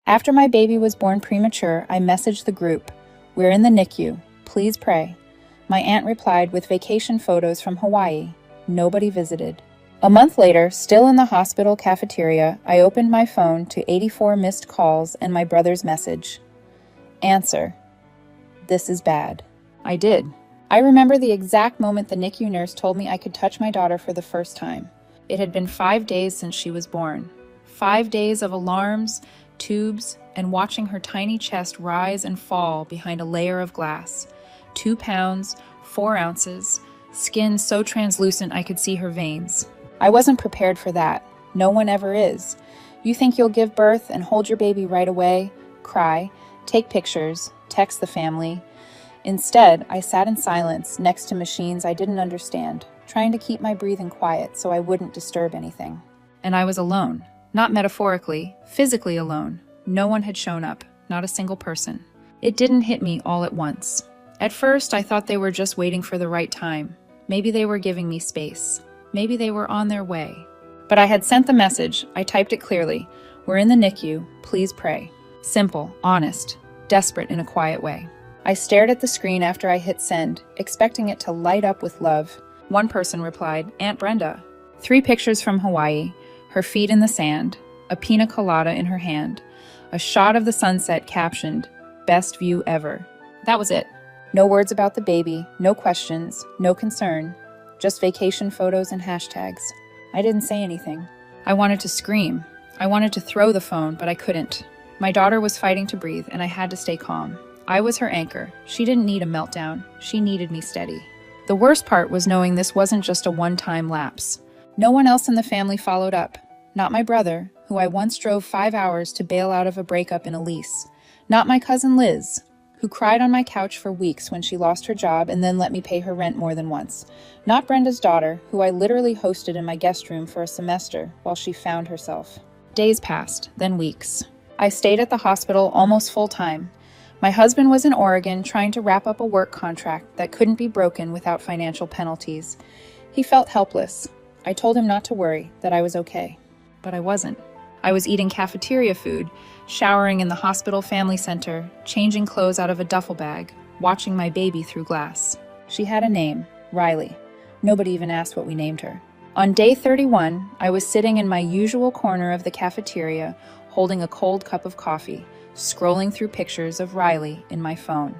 After my baby was born premature, I messaged the group, "We're in the NICU. Please pray." My aunt replied with vacation photos from Hawaii. Nobody visited. A month later, still in the hospital cafeteria, I opened my phone to 84 missed calls and my brother's message. Answer: "This is bad." I did. I remember the exact moment the NICU nurse told me I could touch my daughter for the first time. It had been 5 days since she was born. 5 days of alarms, tubes, and watching her tiny chest rise and fall behind a layer of glass. 2 pounds, 4 ounces, skin so translucent I could see her veins. I wasn't prepared for that. No one ever is. You think you'll give birth and hold your baby right away, cry, take pictures, text the family. Instead, I sat in silence next to machines I didn't understand, trying to keep my breathing quiet so I wouldn't disturb anything. And I was alone. Not metaphorically, physically alone. No one had shown up, not a single person. It didn't hit me all at once. At first, I thought they were just waiting for the right time. Maybe they were giving me space. Maybe they were on their way. But I had sent the message. I typed it clearly. "We're in the NICU. Please pray." Simple, honest, desperate in a quiet way. I stared at the screen after I hit send, expecting it to light up with love. One person replied, "Aunt Brenda." 3 pictures from Hawaii, her feet in the sand, a pina colada in her hand, a shot of the sunset captioned, "Best view ever." That was it. No words about the baby, no questions, no concern, just vacation photos and hashtags. I didn't say anything. I wanted to scream. I wanted to throw the phone, but I couldn't. My daughter was fighting to breathe, and I had to stay calm. I was her anchor. She didn't need a meltdown. She needed me steady. The worst part was knowing this wasn't just a one-time lapse. No one else in the family followed up. Not my brother, who I once drove 5 hours to bail out of a breakup in a lease. Not my cousin Liz, who cried on my couch for weeks when she lost her job and then let me pay her rent more than once. Not Brenda's daughter, who I literally hosted in my guest room for a semester while she found herself. Days passed, then weeks. I stayed at the hospital almost full-time. My husband was in Oregon trying to wrap up a work contract that couldn't be broken without financial penalties. He felt helpless. I told him not to worry, that I was okay. But I wasn't. I was eating cafeteria food, showering in the hospital family center, changing clothes out of a duffel bag, watching my baby through glass. She had a name, Riley. Nobody even asked what we named her. On day 31, I was sitting in my usual corner of the cafeteria, holding a cold cup of coffee, scrolling through pictures of Riley in my phone.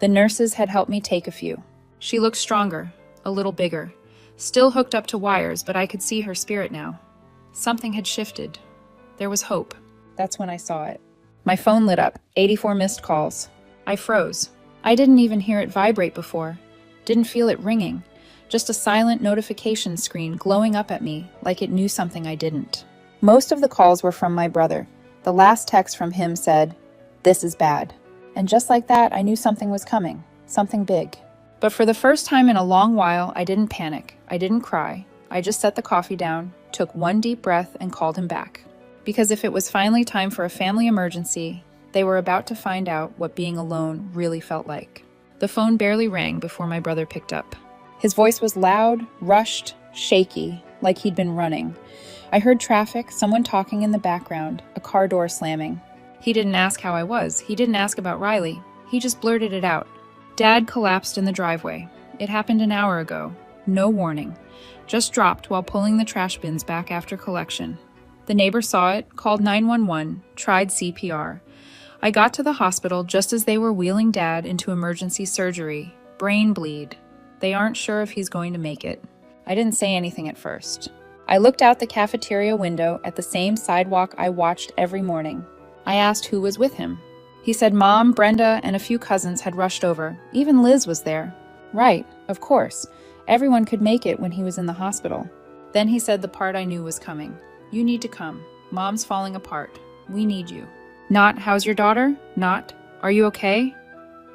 The nurses had helped me take a few. She looked stronger, a little bigger, still hooked up to wires, but I could see her spirit now. Something had shifted. There was hope. That's when I saw it. My phone lit up, 84 missed calls. I froze. I didn't even hear it vibrate before. Didn't feel it ringing. Just a silent notification screen glowing up at me like it knew something I didn't. Most of the calls were from my brother. The last text from him said, "This is bad." And just like that, I knew something was coming. Something big. But for the first time in a long while, I didn't panic. I didn't cry. I just set the coffee down, took one deep breath, and called him back. Because if it was finally time for a family emergency, they were about to find out what being alone really felt like. The phone barely rang before my brother picked up. His voice was loud, rushed, shaky, like he'd been running. I heard traffic, someone talking in the background, a car door slamming. He didn't ask how I was. He didn't ask about Riley. He just blurted it out. Dad collapsed in the driveway. It happened an hour ago. No warning. Just dropped while pulling the trash bins back after collection. The neighbor saw it, called 911, tried CPR. I got to the hospital just as they were wheeling Dad into emergency surgery. Brain bleed. They aren't sure if he's going to make it. I didn't say anything at first. I looked out the cafeteria window at the same sidewalk I watched every morning. I asked who was with him. He said Mom, Brenda, and a few cousins had rushed over. Even Liz was there. Right, of course. Everyone could make it when he was in the hospital. Then he said the part I knew was coming. "You need to come. Mom's falling apart. We need you." Not, "How's your daughter?" Not, "Are you okay?"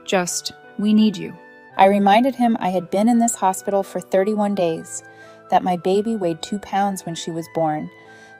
Just, "We need you." I reminded him I had been in this hospital for 31 days, that my baby weighed 2 pounds when she was born,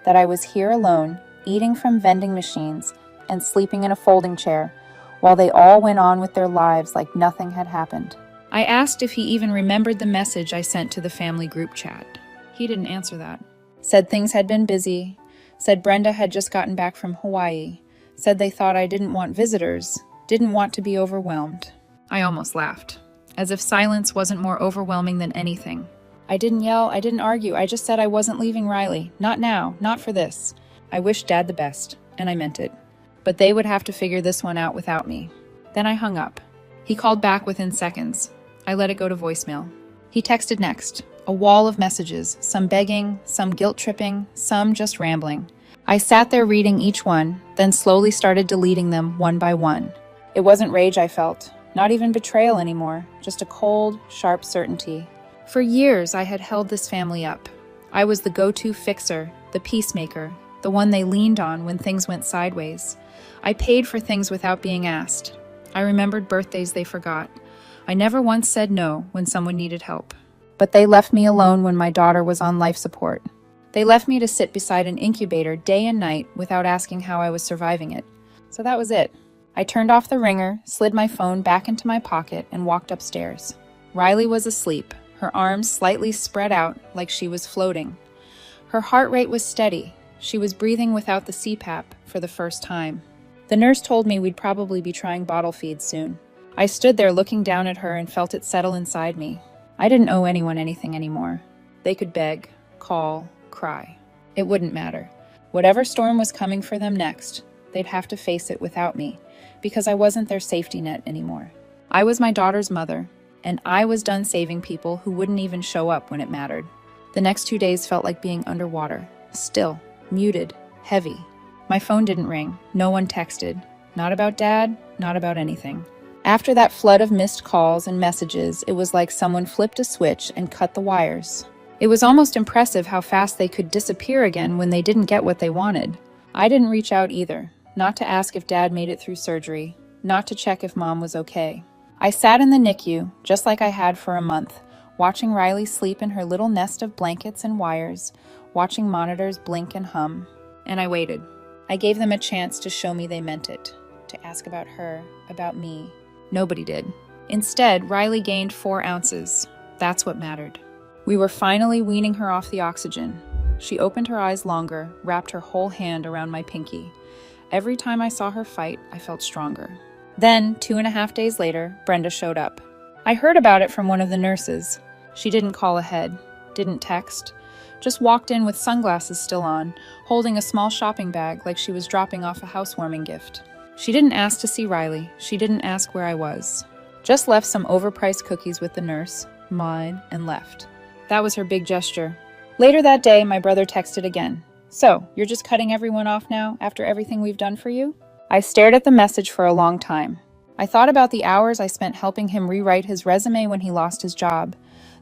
that I was here alone, eating from vending machines and sleeping in a folding chair, while they all went on with their lives like nothing had happened. I asked if he even remembered the message I sent to the family group chat. He didn't answer that. Said things had been busy, said Brenda had just gotten back from Hawaii, Said they thought I didn't want visitors, didn't want to be overwhelmed. I almost laughed, as if silence wasn't more overwhelming than anything. I didn't yell, I didn't argue, I just said I wasn't leaving Riley. Not now, not for this. I wished Dad the best, and I meant it. But they would have to figure this one out without me. Then I hung up. He called back within seconds. I let it go to voicemail. He texted next. A wall of messages, some begging, some guilt-tripping, some just rambling. I sat there reading each one, then slowly started deleting them one by one. It wasn't rage I felt, not even betrayal anymore, just a cold, sharp certainty. For years I had held this family up. I was the go-to fixer, the peacemaker, the one they leaned on when things went sideways. I paid for things without being asked. I remembered birthdays they forgot. I never once said no when someone needed help. But they left me alone when my daughter was on life support. They left me to sit beside an incubator day and night without asking how I was surviving it. So that was it. I turned off the ringer, slid my phone back into my pocket, and walked upstairs. Riley was asleep, her arms slightly spread out like she was floating. Her heart rate was steady. She was breathing without the CPAP for the first time. The nurse told me we'd probably be trying bottle feeds soon. I stood there looking down at her and felt it settle inside me. I didn't owe anyone anything anymore. They could beg, call, cry. It wouldn't matter. Whatever storm was coming for them next, they'd have to face it without me, because I wasn't their safety net anymore. I was my daughter's mother, and I was done saving people who wouldn't even show up when it mattered. The next 2 days felt like being underwater, still, muted, heavy. My phone didn't ring, no one texted. Not about Dad, not about anything. After that flood of missed calls and messages, it was like someone flipped a switch and cut the wires. It was almost impressive how fast they could disappear again when they didn't get what they wanted. I didn't reach out either, not to ask if Dad made it through surgery, not to check if Mom was okay. I sat in the NICU, just like I had for a month, watching Riley sleep in her little nest of blankets and wires, watching monitors blink and hum. And I waited. I gave them a chance to show me they meant it, to ask about her, about me. Nobody did. Instead, Riley gained 4 ounces. That's what mattered. We were finally weaning her off the oxygen. She opened her eyes longer, wrapped her whole hand around my pinky. Every time I saw her fight, I felt stronger. Then, 2.5 days later, Brenda showed up. I heard about it from one of the nurses. She didn't call ahead, didn't text, just walked in with sunglasses still on, holding a small shopping bag like she was dropping off a housewarming gift. She didn't ask to see Riley. She didn't ask where I was. Just left some overpriced cookies with the nurse, mine, and left. That was her big gesture. Later that day, my brother texted again. So, you're just cutting everyone off now after everything we've done for you? I stared at the message for a long time. I thought about the hours I spent helping him rewrite his resume when he lost his job,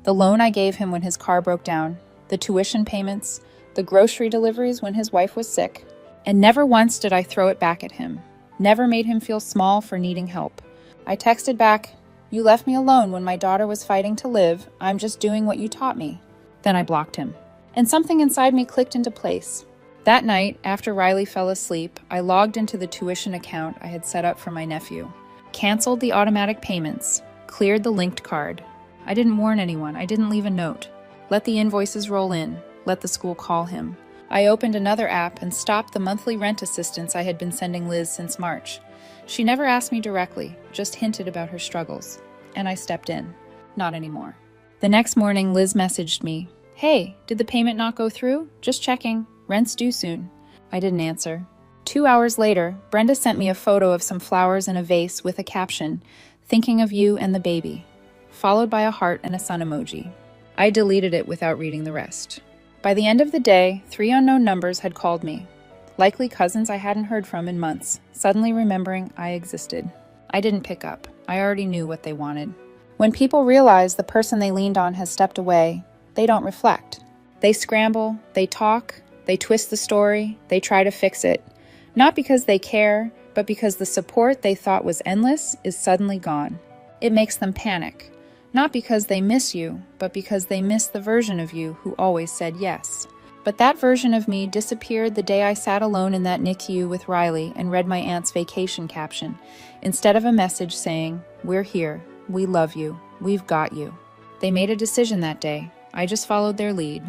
the loan I gave him when his car broke down, the tuition payments, the grocery deliveries when his wife was sick. And never once did I throw it back at him. Never made him feel small for needing help. I texted back, "You left me alone when my daughter was fighting to live. I'm just doing what you taught me." Then I blocked him. And something inside me clicked into place. That night, after Riley fell asleep, I logged into the tuition account I had set up for my nephew, canceled the automatic payments, cleared the linked card. I didn't warn anyone. I didn't leave a note. Let the invoices roll in. Let the school call him. I opened another app and stopped the monthly rent assistance I had been sending Liz since March. She never asked me directly, just hinted about her struggles. And I stepped in. Not anymore. The next morning, Liz messaged me, "Hey, did the payment not go through? Just checking. Rent's due soon." I didn't answer. 2 hours later, Brenda sent me a photo of some flowers in a vase with a caption, "Thinking of you and the baby," followed by a heart and a sun emoji. I deleted it without reading the rest. By the end of the day, 3 unknown numbers had called me. Likely cousins I hadn't heard from in months, suddenly remembering I existed. I didn't pick up. I already knew what they wanted. When people realize the person they leaned on has stepped away, they don't reflect. They scramble, they talk, they twist the story, they try to fix it. Not because they care, but because the support they thought was endless is suddenly gone. It makes them panic. Not because they miss you, but because they miss the version of you who always said yes. But that version of me disappeared the day I sat alone in that NICU with Riley and read my aunt's vacation caption, instead of a message saying, "We're here, we love you, we've got you." They made a decision that day. I just followed their lead.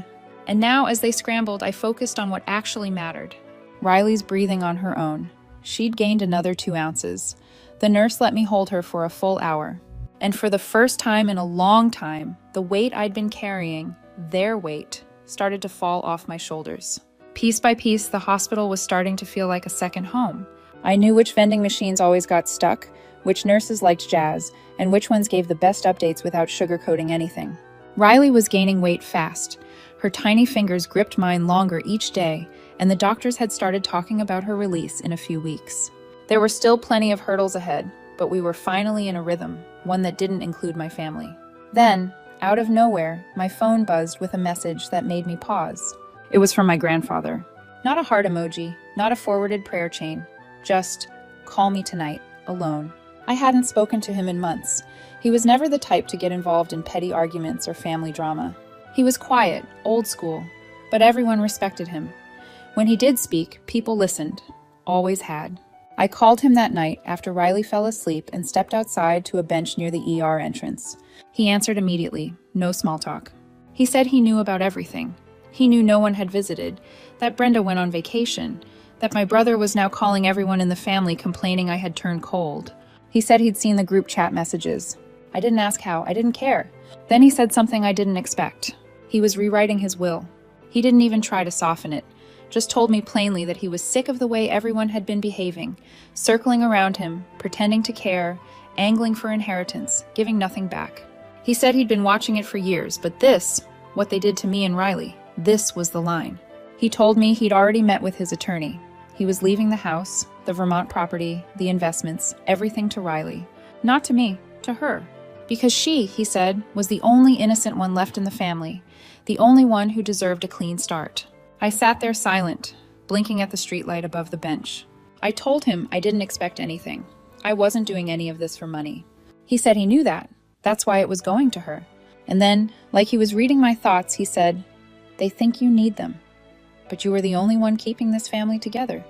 And now, as they scrambled, I focused on what actually mattered. Riley's breathing on her own. She'd gained another 2 ounces. The nurse let me hold her for a full hour. And for the first time in a long time, the weight I'd been carrying, their weight, started to fall off my shoulders. Piece by piece, the hospital was starting to feel like a second home. I knew which vending machines always got stuck, which nurses liked jazz, and which ones gave the best updates without sugarcoating anything. Riley was gaining weight fast. Her tiny fingers gripped mine longer each day, and the doctors had started talking about her release in a few weeks. There were still plenty of hurdles ahead, but we were finally in a rhythm, one that didn't include my family. Then, out of nowhere, my phone buzzed with a message that made me pause. It was from my grandfather. Not a heart emoji, not a forwarded prayer chain, just, "Call me tonight, alone." I hadn't spoken to him in months. He was never the type to get involved in petty arguments or family drama. He was quiet, old school, but everyone respected him. When he did speak, people listened. Always had. I called him that night after Riley fell asleep and stepped outside to a bench near the ER entrance. He answered immediately, no small talk. He said he knew about everything. He knew no one had visited, that Brenda went on vacation, that my brother was now calling everyone in the family complaining I had turned cold. He said he'd seen the group chat messages. I didn't ask how, I didn't care. Then he said something I didn't expect. He was rewriting his will. He didn't even try to soften it, just told me plainly that he was sick of the way everyone had been behaving, circling around him, pretending to care, angling for inheritance, giving nothing back. He said he'd been watching it for years, but this, what they did to me and Riley, this was the line. He told me he'd already met with his attorney. He was leaving the house, the Vermont property, the investments, everything to Riley. Not to me, to her. Because she, he said, was the only innocent one left in the family, the only one who deserved a clean start. I sat there silent, blinking at the streetlight above the bench. I told him I didn't expect anything. I wasn't doing any of this for money. He said he knew that. That's why it was going to her. And then, like he was reading my thoughts, he said, "They think you need them. But you were the only one keeping this family together.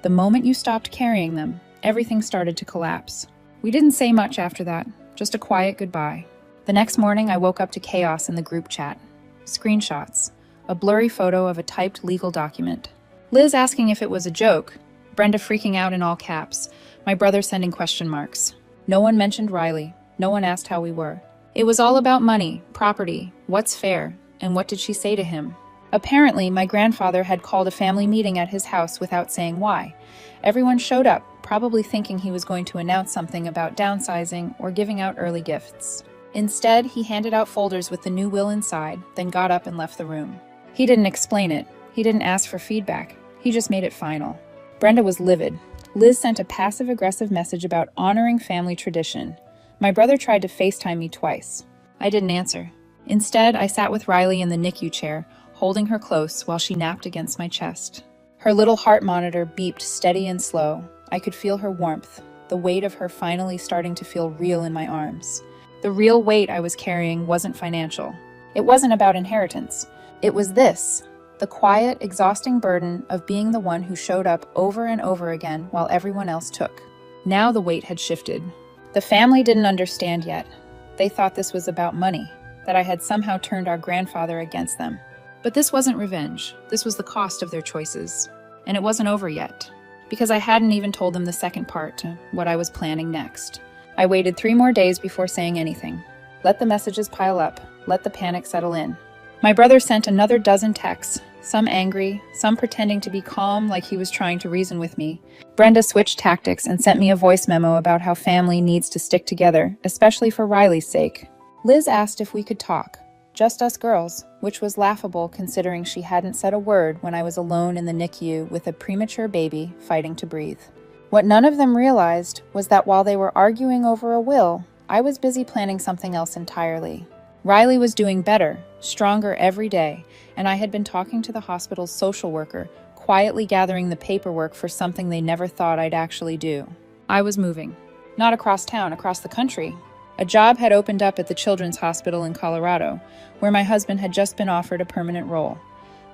The moment you stopped carrying them, everything started to collapse." We didn't say much after that, just a quiet goodbye. The next morning, I woke up to chaos in the group chat. Screenshots. A blurry photo of a typed legal document. Liz asking if it was a joke. Brenda freaking out in all caps. My brother sending question marks. No one mentioned Riley. No one asked how we were. It was all about money, property, what's fair, and what did she say to him. Apparently, my grandfather had called a family meeting at his house without saying why. Everyone showed up, probably thinking he was going to announce something about downsizing or giving out early gifts. Instead, he handed out folders with the new will inside, then got up and left the room. He didn't explain it. He didn't ask for feedback. He just made it final. Brenda was livid. Liz sent a passive-aggressive message about honoring family tradition. My brother tried to FaceTime me twice. I didn't answer. Instead, I sat with Riley in the NICU chair, holding her close while she napped against my chest. Her little heart monitor beeped steady and slow. I could feel her warmth, the weight of her finally starting to feel real in my arms. The real weight I was carrying wasn't financial. It wasn't about inheritance. It was this, the quiet, exhausting burden of being the one who showed up over and over again while everyone else took. Now the weight had shifted. The family didn't understand yet. They thought this was about money, that I had somehow turned our grandfather against them. But this wasn't revenge. This was the cost of their choices. And it wasn't over yet, because I hadn't even told them the second part to what I was planning next. I waited 3 more days before saying anything. Let the messages pile up. Let the panic settle in. My brother sent another dozen texts, some angry, some pretending to be calm like he was trying to reason with me. Brenda switched tactics and sent me a voice memo about how family needs to stick together, especially for Riley's sake. Liz asked if we could talk, just us girls, which was laughable considering she hadn't said a word when I was alone in the NICU with a premature baby fighting to breathe. What none of them realized was that while they were arguing over a will, I was busy planning something else entirely. Riley was doing better, stronger every day, and I had been talking to the hospital's social worker, quietly gathering the paperwork for something they never thought I'd actually do. I was moving. Not across town, across the country. A job had opened up at the Children's Hospital in Colorado, where my husband had just been offered a permanent role.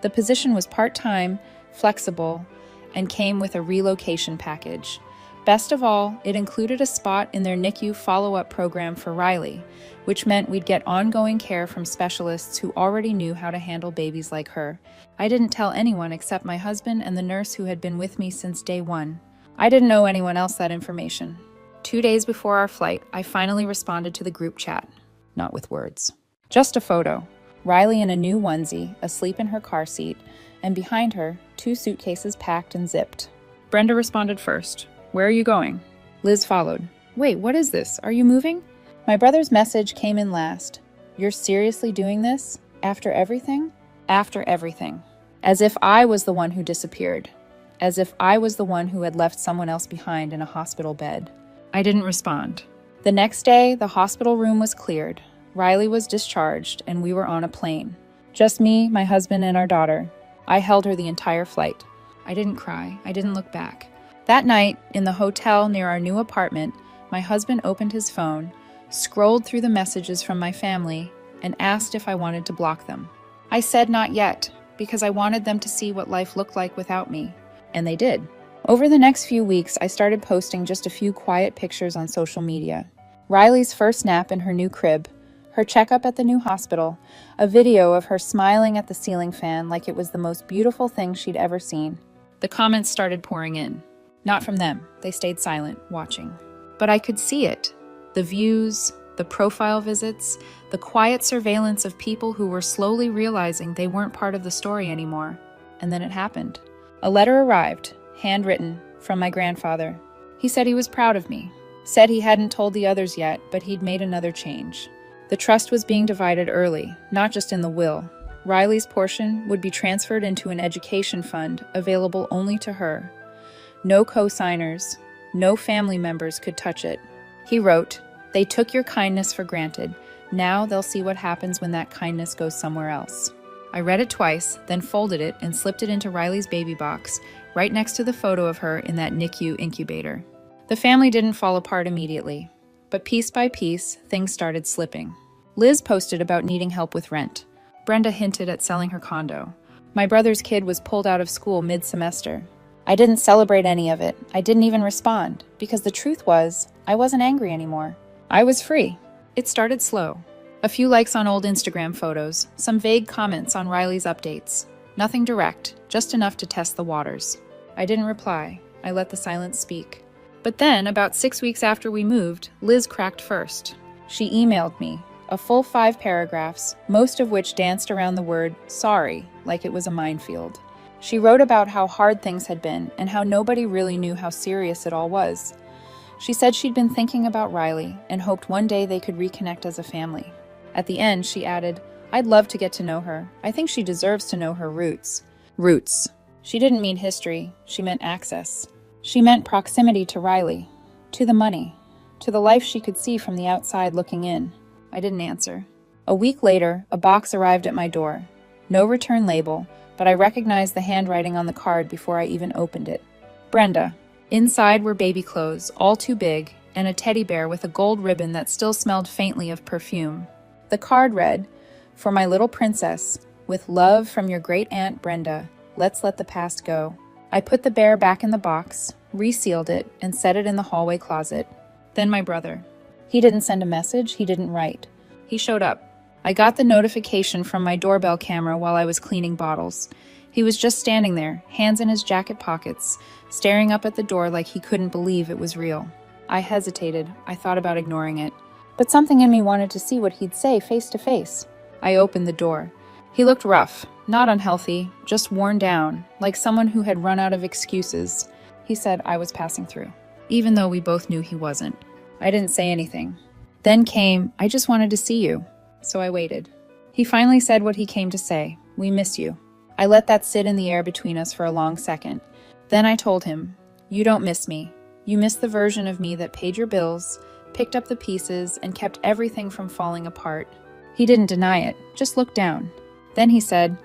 The position was part-time, flexible, and came with a relocation package. Best of all, it included a spot in their NICU follow-up program for Riley, which meant we'd get ongoing care from specialists who already knew how to handle babies like her. I didn't tell anyone except my husband and the nurse who had been with me since day one. I didn't owe anyone else that information. 2 days before our flight, I finally responded to the group chat. Not with words. Just a photo. Riley in a new onesie, asleep in her car seat, and behind her, 2 suitcases packed and zipped. Brenda responded first. Where are you going? Liz followed. Wait, what is this? Are you moving? My brother's message came in last. You're seriously doing this? After everything? After everything. As if I was the one who disappeared. As if I was the one who had left someone else behind in a hospital bed. I didn't respond. The next day, the hospital room was cleared. Riley was discharged, and we were on a plane. Just me, my husband, and our daughter. I held her the entire flight. I didn't cry. I didn't look back. That night, in the hotel near our new apartment, my husband opened his phone, scrolled through the messages from my family, and asked if I wanted to block them. I said not yet, because I wanted them to see what life looked like without me. And they did. Over the next few weeks, I started posting just a few quiet pictures on social media. Riley's first nap in her new crib, her checkup at the new hospital, a video of her smiling at the ceiling fan like it was the most beautiful thing she'd ever seen. The comments started pouring in. Not from them. They stayed silent, watching. But I could see it. The views, the profile visits, the quiet surveillance of people who were slowly realizing they weren't part of the story anymore. And then it happened. A letter arrived, handwritten, from my grandfather. He said he was proud of me. Said he hadn't told the others yet, but he'd made another change. The trust was being divided early, not just in the will. Riley's portion would be transferred into an education fund available only to her. No co-signers, no family members could touch it. He wrote, "They took your kindness for granted. Now they'll see what happens when that kindness goes somewhere else." I read it twice, then folded it and slipped it into Riley's baby box, right next to the photo of her in that NICU incubator. The family didn't fall apart immediately, but piece by piece, things started slipping. Liz posted about needing help with rent. Brenda hinted at selling her condo. My brother's kid was pulled out of school mid-semester. I didn't celebrate any of it. I didn't even respond, because the truth was, I wasn't angry anymore. I was free. It started slow. A few likes on old Instagram photos, some vague comments on Riley's updates. Nothing direct, just enough to test the waters. I didn't reply. I let the silence speak. But then, about 6 weeks after we moved, Liz cracked first. She emailed me, a full 5 paragraphs, most of which danced around the word sorry, like it was a minefield. She wrote about how hard things had been and how nobody really knew how serious it all was. She said she'd been thinking about Riley and hoped one day they could reconnect as a family. At the end, she added, "I'd love to get to know her. I think she deserves to know her roots." Roots. She didn't mean history. She meant access. She meant proximity to Riley, to the money, to the life she could see from the outside looking in. I didn't answer. A week later, a box arrived at my door. No return label, but I recognized the handwriting on the card before I even opened it. Brenda. Inside were baby clothes, all too big, and a teddy bear with a gold ribbon that still smelled faintly of perfume. The card read, "For my little princess, with love from your great aunt Brenda, let's let the past go." I put the bear back in the box, resealed it, and set it in the hallway closet. Then my brother. He didn't send a message, he didn't write. He showed up. I got the notification from my doorbell camera while I was cleaning bottles. He was just standing there, hands in his jacket pockets, staring up at the door like he couldn't believe it was real. I hesitated. I thought about ignoring it. But something in me wanted to see what he'd say face to face. I opened the door. He looked rough, not unhealthy, just worn down, like someone who had run out of excuses. He said I was passing through, even though we both knew he wasn't. I didn't say anything. Then came, "I just wanted to see you." So I waited. He finally said what he came to say, "We miss you." I let that sit in the air between us for a long second. Then I told him, "You don't miss me. You miss the version of me that paid your bills, picked up the pieces, and kept everything from falling apart." He didn't deny it, just looked down. Then he said,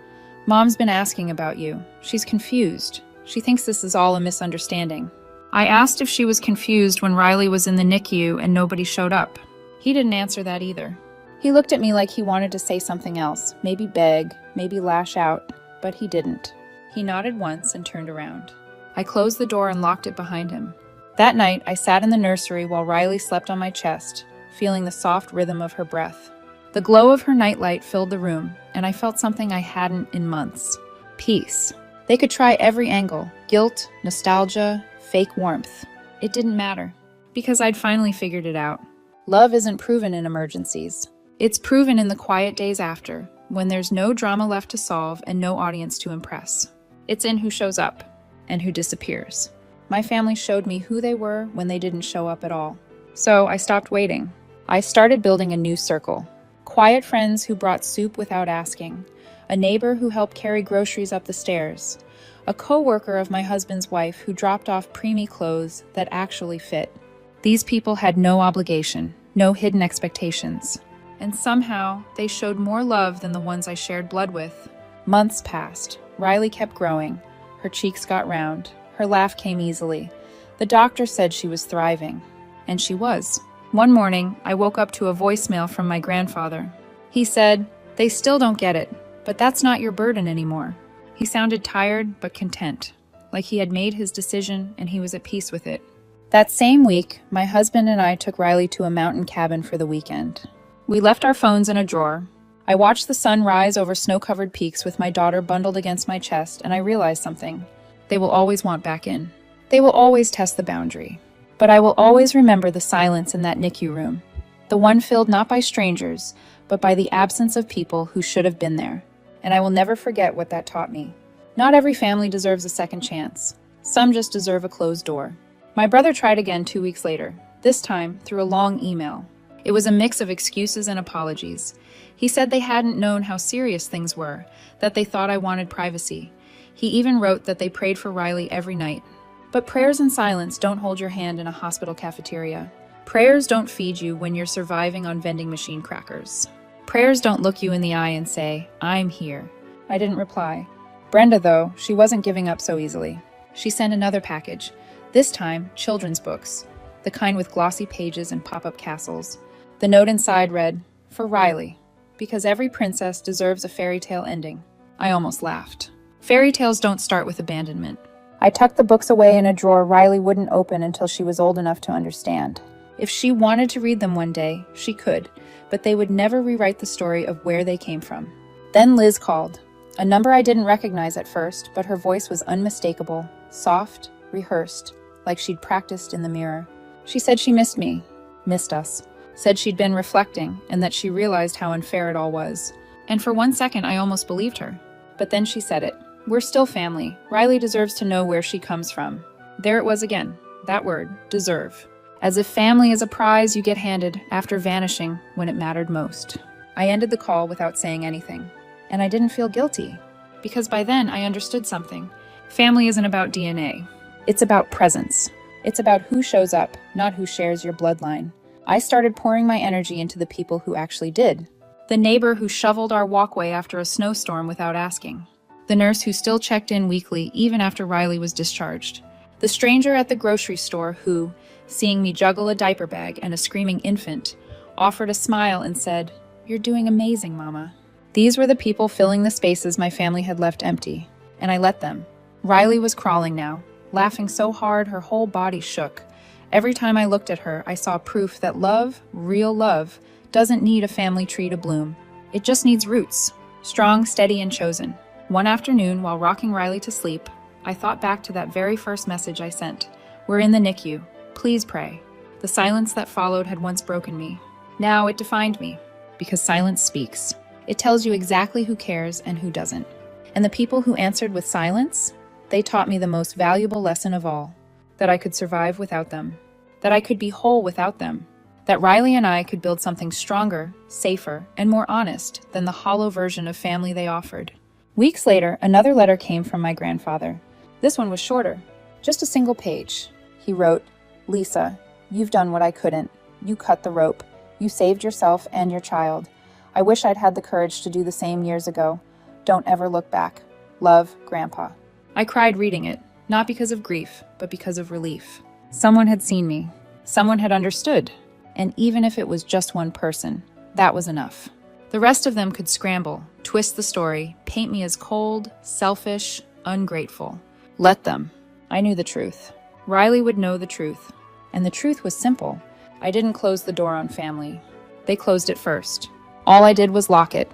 "Mom's been asking about you. She's confused. She thinks this is all a misunderstanding." I asked if she was confused when Riley was in the NICU and nobody showed up. He didn't answer that either. He looked at me like he wanted to say something else, maybe beg, maybe lash out, but he didn't. He nodded once and turned around. I closed the door and locked it behind him. That night, I sat in the nursery while Riley slept on my chest, feeling the soft rhythm of her breath. The glow of her nightlight filled the room, and I felt something I hadn't in months. Peace. They could try every angle: guilt, nostalgia, fake warmth. It didn't matter, because I'd finally figured it out. Love isn't proven in emergencies. It's proven in the quiet days after, when there's no drama left to solve and no audience to impress. It's in who shows up and who disappears. My family showed me who they were when they didn't show up at all. So I stopped waiting. I started building a new circle. Quiet friends who brought soup without asking. A neighbor who helped carry groceries up the stairs. A co-worker of my husband's wife who dropped off preemie clothes that actually fit. These people had no obligation, no hidden expectations. And somehow, they showed more love than the ones I shared blood with. Months passed. Riley kept growing. Her cheeks got round. Her laugh came easily. The doctor said she was thriving. And she was. One morning, I woke up to a voicemail from my grandfather. He said, "They still don't get it, but that's not your burden anymore." He sounded tired but content, like he had made his decision and he was at peace with it. That same week, my husband and I took Riley to a mountain cabin for the weekend. We left our phones in a drawer. I watched the sun rise over snow-covered peaks with my daughter bundled against my chest, and I realized something. They will always want back in. They will always test the boundary. But I will always remember the silence in that NICU room. The one filled not by strangers, but by the absence of people who should have been there. And I will never forget what that taught me. Not every family deserves a second chance. Some just deserve a closed door. My brother tried again 2 weeks later, this time through a long email. It was a mix of excuses and apologies. He said they hadn't known how serious things were, that they thought I wanted privacy. He even wrote that they prayed for Riley every night. But prayers and silence don't hold your hand in a hospital cafeteria. Prayers don't feed you when you're surviving on vending machine crackers. Prayers don't look you in the eye and say, "I'm here." I didn't reply. Brenda, though, she wasn't giving up so easily. She sent another package, this time children's books, the kind with glossy pages and pop-up castles. The note inside read, "For Riley, because every princess deserves a fairy tale ending." I almost laughed. Fairy tales don't start with abandonment. I tucked the books away in a drawer Riley wouldn't open until she was old enough to understand. If she wanted to read them one day, she could, but they would never rewrite the story of where they came from. Then Liz called, a number I didn't recognize at first, but her voice was unmistakable, soft, rehearsed, like she'd practiced in the mirror. She said she missed me, missed us, said she'd been reflecting, and that she realized how unfair it all was. And for 1 second, I almost believed her. But then she said it. We're still family. Riley deserves to know where she comes from. There it was again, that word, deserve. As if family is a prize you get handed after vanishing when it mattered most. I ended the call without saying anything. And I didn't feel guilty. Because by then I understood something. Family isn't about DNA. It's about presence. It's about who shows up, not who shares your bloodline. I started pouring my energy into the people who actually did. The neighbor who shoveled our walkway after a snowstorm without asking. The nurse who still checked in weekly even after Riley was discharged. The stranger at the grocery store who, seeing me juggle a diaper bag and a screaming infant, offered a smile and said, "You're doing amazing, Mama." These were the people filling the spaces my family had left empty, and I let them. Riley was crawling now, laughing so hard her whole body shook. Every time I looked at her, I saw proof that love, real love, doesn't need a family tree to bloom. It just needs roots, strong, steady, and chosen. One afternoon, while rocking Riley to sleep, I thought back to that very first message I sent. "We're in the NICU. Please pray." The silence that followed had once broken me. Now it defined me, because silence speaks. It tells you exactly who cares and who doesn't. And the people who answered with silence, they taught me the most valuable lesson of all, that I could survive without them, that I could be whole without them, that Riley and I could build something stronger, safer, and more honest than the hollow version of family they offered. Weeks later, another letter came from my grandfather. This one was shorter, just a single page. He wrote, "Lisa, you've done what I couldn't. You cut the rope. You saved yourself and your child. I wish I'd had the courage to do the same years ago. Don't ever look back. Love, Grandpa." I cried reading it, not because of grief, but because of relief. Someone had seen me. Someone had understood. And even if it was just one person, that was enough. The rest of them could scramble, twist the story, paint me as cold, selfish, ungrateful. Let them. I knew the truth. Riley would know the truth. And the truth was simple. I didn't close the door on family. They closed it first. All I did was lock it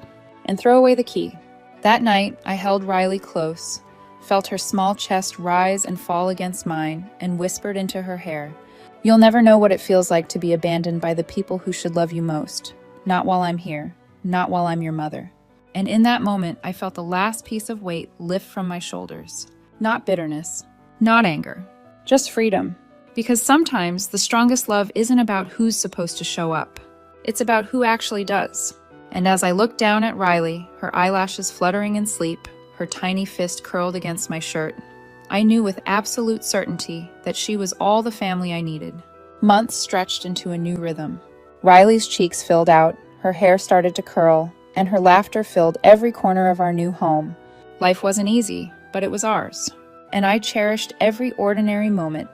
and throw away the key. That night, I held Riley close, felt her small chest rise and fall against mine, and whispered into her hair, "You'll never know what it feels like to be abandoned by the people who should love you most. Not while I'm here. Not while I'm your mother." And in that moment, I felt the last piece of weight lift from my shoulders. Not bitterness, not anger, just freedom. Because sometimes the strongest love isn't about who's supposed to show up. It's about who actually does. And as I looked down at Riley, her eyelashes fluttering in sleep, her tiny fist curled against my shirt, I knew with absolute certainty that she was all the family I needed. Months stretched into a new rhythm. Riley's cheeks filled out, her hair started to curl, and her laughter filled every corner of our new home. Life wasn't easy, but it was ours. And I cherished every ordinary moment.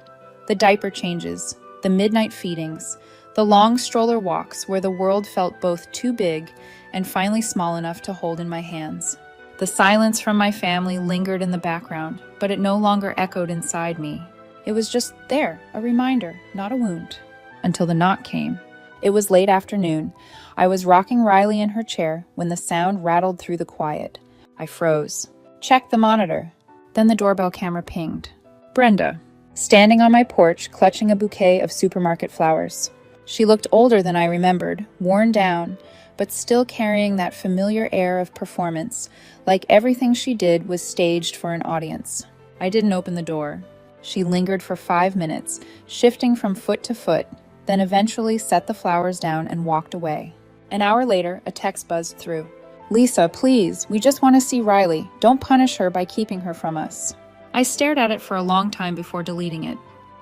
The diaper changes, the midnight feedings, the long stroller walks where the world felt both too big and finally small enough to hold in my hands. The silence from my family lingered in the background, but it no longer echoed inside me. It was just there, a reminder, not a wound. Until the knock came. It was late afternoon. I was rocking Riley in her chair when the sound rattled through the quiet. I froze. Checked the monitor. Then the doorbell camera pinged. Brenda, standing on my porch, clutching a bouquet of supermarket flowers. She looked older than I remembered, worn down, but still carrying that familiar air of performance, like everything she did was staged for an audience. I didn't open the door. She lingered for 5 minutes, shifting from foot to foot, then eventually set the flowers down and walked away. An hour later, a text buzzed through. "Lisa, please, we just want to see Riley. Don't punish her by keeping her from us." I stared at it for a long time before deleting it.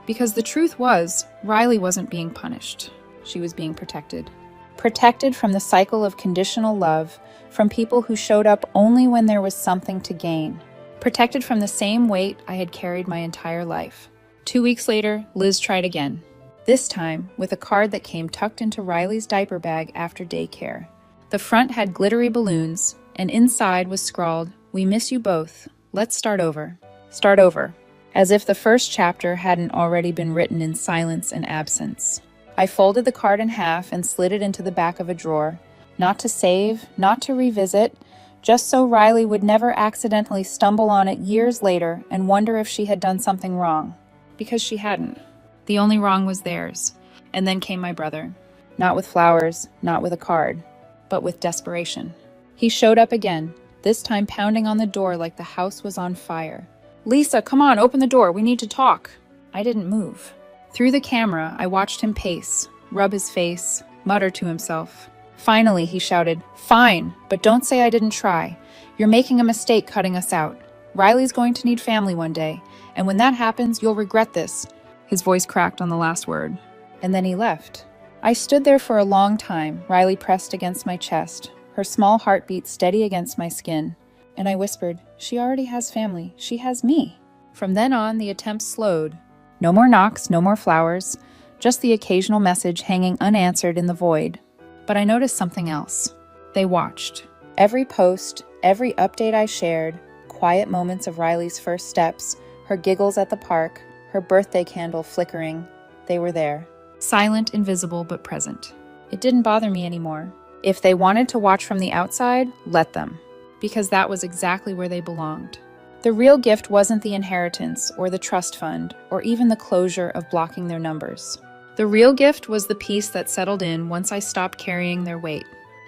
Because the truth was, Riley wasn't being punished. She was being protected. Protected from the cycle of conditional love, from people who showed up only when there was something to gain. Protected from the same weight I had carried my entire life. 2 weeks later, Liz tried again. This time, with a card that came tucked into Riley's diaper bag after daycare. The front had glittery balloons, and inside was scrawled, "We miss you both. Let's start over." Start over. As if the first chapter hadn't already been written in silence and absence. I folded the card in half and slid it into the back of a drawer. Not to save, not to revisit, just so Riley would never accidentally stumble on it years later and wonder if she had done something wrong. Because she hadn't. The only wrong was theirs. And then came my brother. Not with flowers, not with a card, but with desperation. He showed up again, this time pounding on the door like the house was on fire. "Lisa, come on, open the door, we need to talk." I didn't move. Through the camera, I watched him pace, rub his face, mutter to himself. Finally, he shouted, "Fine, but don't say I didn't try. You're making a mistake cutting us out. Riley's going to need family one day, and when that happens, you'll regret this." His voice cracked on the last word. And then he left. I stood there for a long time, Riley pressed against my chest, her small heartbeat steady against my skin. And I whispered, "She already has family. She has me." From then on, the attempts slowed. No more knocks, no more flowers, just the occasional message hanging unanswered in the void. But I noticed something else. They watched. Every post, every update I shared, quiet moments of Riley's first steps, her giggles at the park, her birthday candle flickering, they were there. Silent, invisible, but present. It didn't bother me anymore. If they wanted to watch from the outside, let them. Because that was exactly where they belonged. The real gift wasn't the inheritance, or the trust fund, or even the closure of blocking their numbers. The real gift was the peace that settled in once I stopped carrying their weight.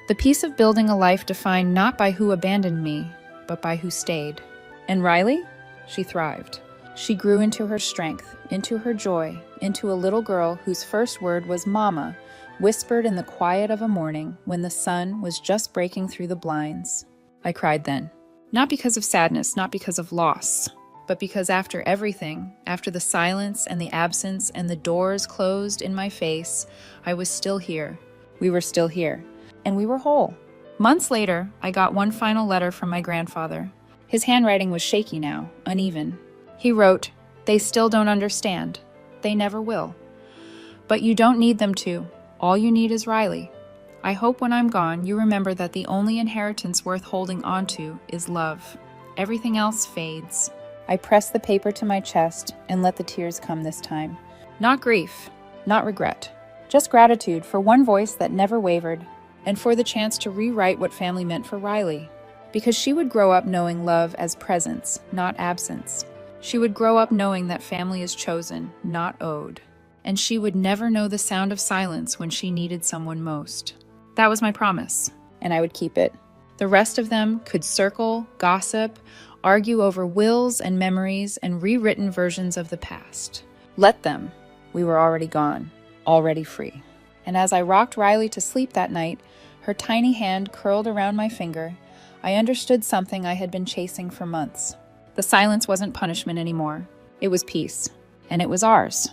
The peace of building a life defined not by who abandoned me, but by who stayed. And Riley? She thrived. She grew into her strength, into her joy, into a little girl whose first word was "Mama," whispered in the quiet of a morning when the sun was just breaking through the blinds. I cried then. Not because of sadness, not because of loss, but because after everything, after the silence and the absence and the doors closed in my face, I was still here. We were still here. And we were whole. Months later, I got one final letter from my grandfather. His handwriting was shaky now, uneven. He wrote, "They still don't understand. They never will. But you don't need them to. All you need is Riley. I hope when I'm gone, you remember that the only inheritance worth holding onto is love. Everything else fades." I pressed the paper to my chest and let the tears come this time. Not grief, not regret. Just gratitude for one voice that never wavered, and for the chance to rewrite what family meant for Riley. because she would grow up knowing love as presence, not absence. She would grow up knowing that family is chosen, not owed. And she would never know the sound of silence when she needed someone most. That was my promise, and I would keep it. The rest of them could circle, gossip, argue over wills and memories and rewritten versions of the past. Let them. We were already gone, already free. And as I rocked Riley to sleep that night, her tiny hand curled around my finger, I understood something I had been chasing for months. The silence wasn't punishment anymore. It was peace, and it was ours.